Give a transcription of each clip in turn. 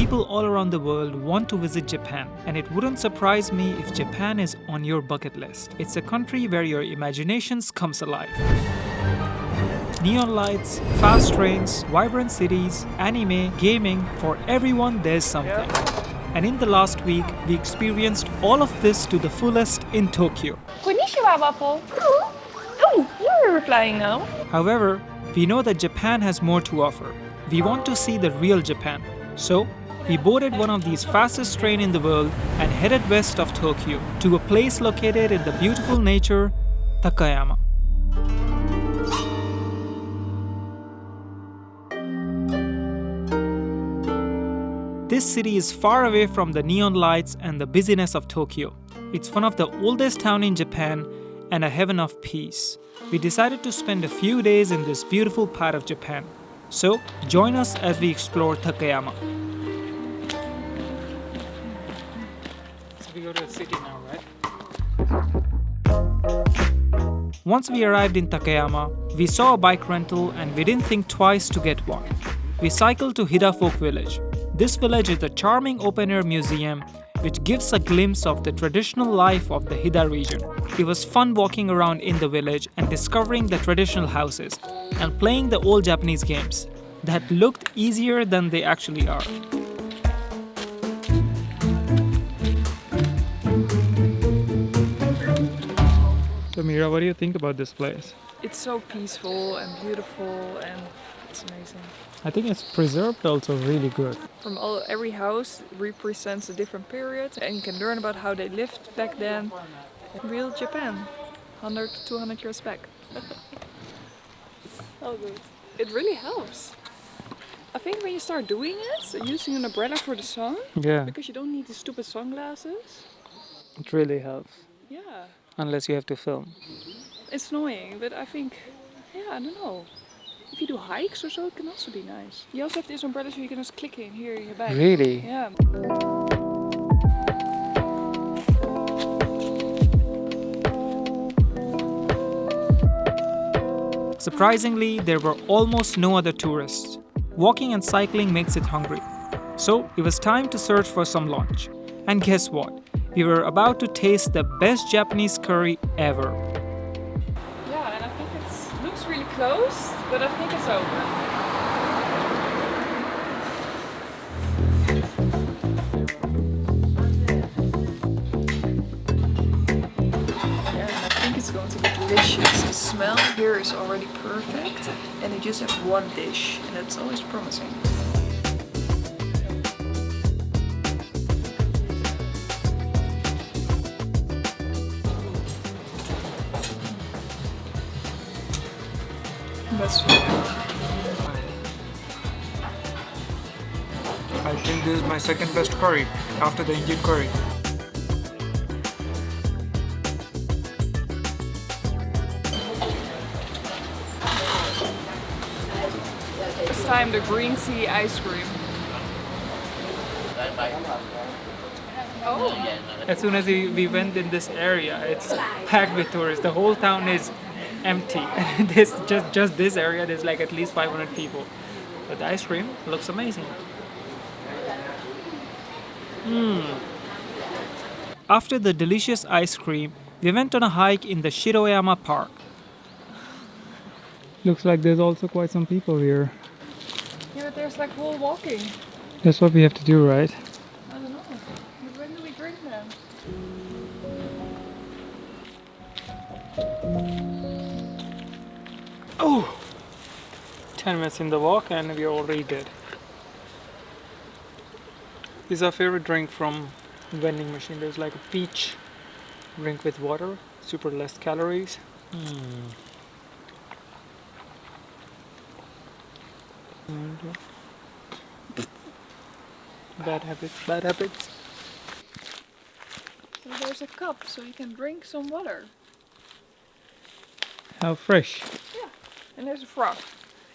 people all around the world want to visit Japan, and it wouldn't surprise me if Japan is on your bucket list. It's a country where your imaginations comes alive. Neon lights, fast trains, vibrant cities, anime, gaming, for everyone there's something. And in the last week, we experienced all of this to the fullest in Tokyo. Konnichiwa, Waffle. Oh, you're replying now. However, we know that Japan has more to offer. We want to see the real Japan. So, we boarded one of these fastest trains in the world and headed west of Tokyo to a place located in the beautiful nature, Takayama. This city is far away from the neon lights and the busyness of Tokyo. It's one of the oldest towns in Japan and a heaven of peace. We decided to spend a few days in this beautiful part of Japan. So, join us as we explore Takayama. So we go to the city now, right? Once we arrived in Takayama, we saw a bike rental and we didn't think twice to get one. We cycled to Hida Folk Village. This village is a charming open-air museum which gives a glimpse of the traditional life of the Hida region. It was fun walking around in the village and discovering the traditional houses and playing the old Japanese games that looked easier than they actually are. So Mira, what do you think about this place? It's so peaceful and beautiful and it's amazing. I think it's preserved also really good. Every house represents a different period and you can learn about how they lived back then. Real Japan, 100 to 200 years back. Oh, good. It really helps. I think when you start doing it, using an umbrella for the sun, because you don't need the stupid sunglasses. It really helps. Yeah. Unless you have to film. It's annoying, but I think, I don't know. If you do hikes or so, it can also be nice. You also have these umbrellas where you can just click in here in your bag. Really? Yeah. Surprisingly, there were almost no other tourists. Walking and cycling makes it hungry. So, it was time to search for some lunch. And guess what? We were about to taste the best Japanese curry ever. Yeah, and I think it looks really close, but I think it's over. Yeah, and I think it's going to be delicious. The smell here is already perfect, and they just have one dish, and that's always promising. That's I think this is my second best curry after the Indian curry. this time the green tea ice cream. Oh! As soon as we went in this area, it's packed with tourists. The whole town is empty. And this just this area, there's like at least 500 people. But the ice cream looks amazing. After the delicious ice cream, we went on a hike in the Takayama Park. Looks like there's also quite some people here. Yeah, but there's like whole walking. That's what we have to do, right? I don't know. But when do we drink them? Oh! 10 minutes in the walk and we're already dead. This is our favorite drink from vending machine. There's like a peach drink with water, super less calories. Bad habits. So there's a cup so you can drink some water. How fresh. Yeah, and there's a frog.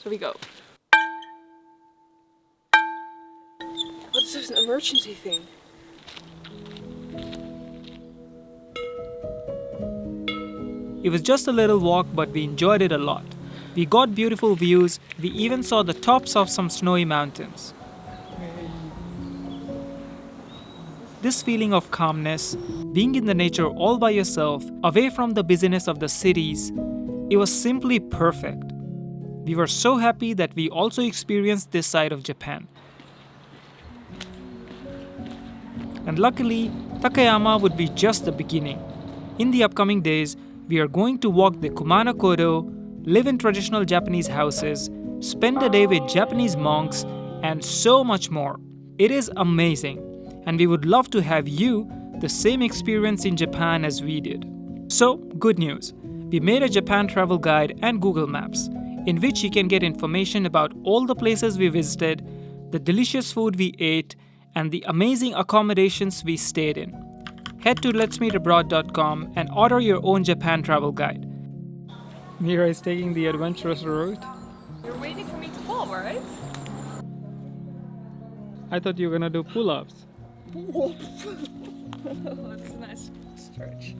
So we go. What is this, an emergency thing? It was just a little walk, but we enjoyed it a lot. We got beautiful views. We even saw the tops of some snowy mountains. This feeling of calmness, being in the nature all by yourself, away from the busyness of the cities, it was simply perfect. We were so happy that we also experienced this side of Japan. And luckily, Takayama would be just the beginning. In the upcoming days, we are going to walk the Kumano-kodo, live in traditional Japanese houses, spend a day with Japanese monks, and so much more. It is amazing, and we would love to have you the same experience in Japan as we did. So, good news. We made a Japan travel guide and Google Maps, in which you can get information about all the places we visited, the delicious food we ate, and the amazing accommodations we stayed in. Head to letsmeetabroad.com and order your own Japan travel guide. Mira is taking the adventurous route. You're waiting for me to fall, right? I thought you were gonna do pull-ups. That's a nice stretch.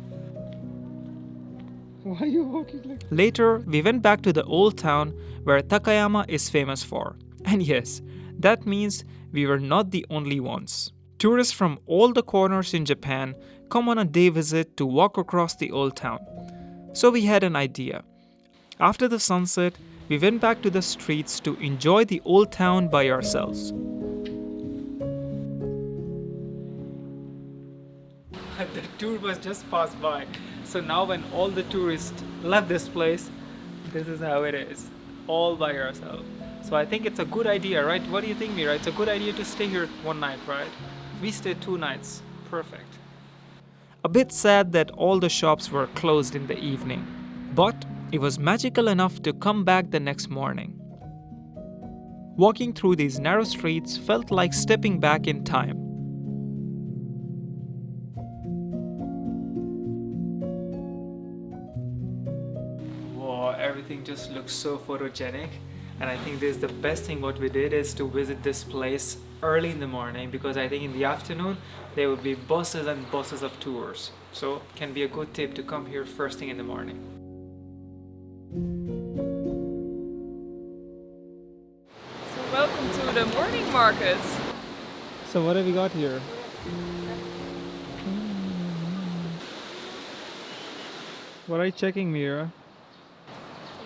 Why are you walking like that? Later, we went back to the old town where Takayama is famous for. And yes, that means we were not the only ones. Tourists from all the corners in Japan come on a day visit to walk across the old town. So we had an idea. After the sunset, we went back to the streets to enjoy the old town by ourselves. The tour bus just passed by. So now when all the tourists left this place, this is how it is. All by yourself. So I think it's a good idea, right? What do you think, Mira? It's a good idea to stay here one night, right? We stayed 2 nights. Perfect. A bit sad that all the shops were closed in the evening. But it was magical enough to come back the next morning. Walking through these narrow streets felt like stepping back in time. Everything just looks so photogenic, and I think this is the best thing what we did is to visit this place early in the morning, because I think in the afternoon there would be buses and buses of tours, so it can be a good tip to come here first thing in the morning. So welcome to the morning market. So what have we got here? What are you checking, Mira?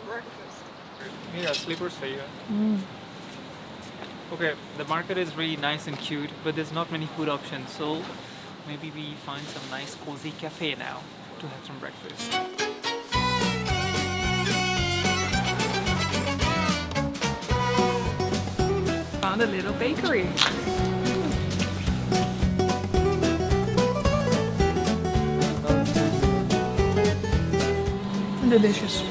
Breakfast. Mira, slippers for you. Okay, the market is really nice and cute, but there's not many food options, so maybe we find some nice cozy cafe now to have some breakfast. Found a little bakery. Delicious.